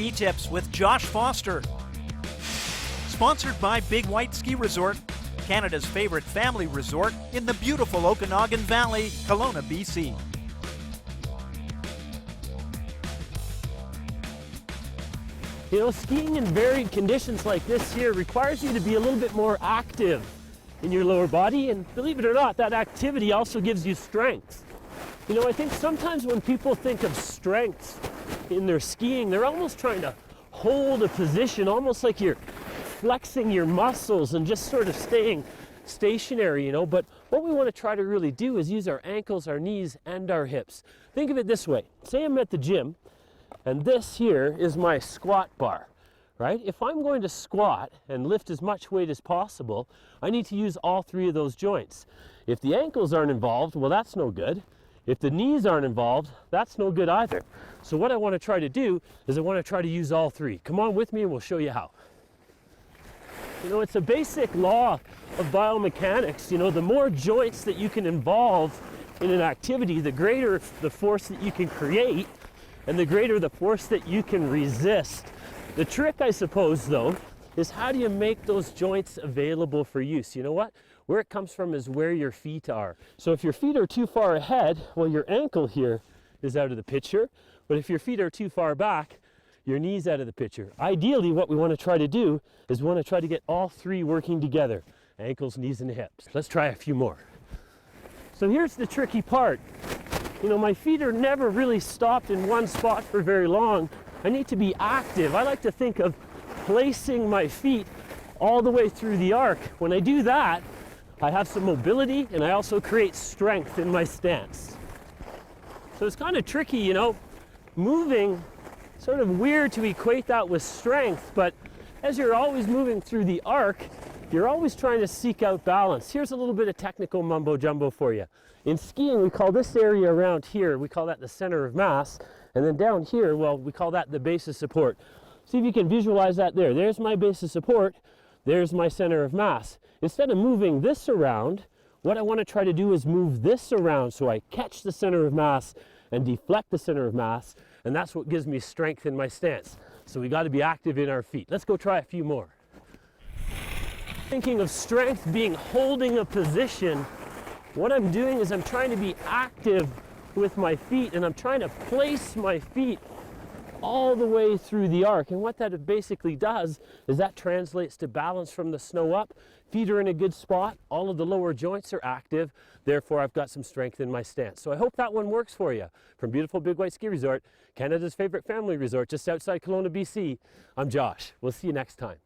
Ski Tips with Josh Foster. Sponsored by Big White Ski Resort, Canada's favorite family resort in the beautiful Okanagan Valley, Kelowna, BC. You know, skiing in varied conditions like this here requires you to be a little bit more active in your lower body, and believe it or not, that activity also gives you strength. You know, I think sometimes when people think of strength in their skiing, they're almost trying to hold a position, almost like you're flexing your muscles and just sort of staying stationary, you know. But what we want to try to really do is use our ankles, our knees, and our hips. Think of it this way. Say I'm at the gym, and this here is my squat bar, right? If I'm going to squat and lift as much weight as possible, I need to use all three of those joints. If the ankles aren't involved, well, that's no good. If the knees aren't involved, that's no good either. So what I want to try to do is I want to try to use all three. Come on with me and we'll show you how. You know, it's a basic law of biomechanics. You know, the more joints that you can involve in an activity, the greater the force that you can create and the greater the force that you can resist. The trick, I suppose, though, is how do you make those joints available for use? You know what? Where it comes from is where your feet are. So if your feet are too far ahead, well, your ankle here is out of the picture. But if your feet are too far back, your knee's out of the picture. Ideally, what we want to try to do is we want to try to get all three working together. Ankles, knees, and hips. Let's try a few more. So here's the tricky part. You know, my feet are never really stopped in one spot for very long. I need to be active. I like to think of placing my feet all the way through the arc. When I do that, I have some mobility and I also create strength in my stance. So it's kind of tricky, you know, moving, sort of weird to equate that with strength, but as you're always moving through the arc, you're always trying to seek out balance. Here's a little bit of technical mumbo jumbo for you. In skiing, we call this area around here, we call that the center of mass, and then down here, well, we call that the base of support. See if you can visualize that there. There's my base of support, there's my center of mass. Instead of moving this around, what I want to try to do is move this around so I catch the center of mass and deflect the center of mass, and that's what gives me strength in my stance. So we got to be active in our feet. Let's go try a few more. Thinking of strength being holding a position, what I'm doing is I'm trying to be active with my feet, and I'm trying to place my feet all the way through the arc. And what that basically does is that translates to balance from the snow up. Feet are in a good spot, all of the lower joints are active, therefore I've got some strength in my stance. So I hope that one works for you. From beautiful Big White Ski Resort, Canada's favorite family resort just outside Kelowna, BC, I'm Josh. We'll see you next time.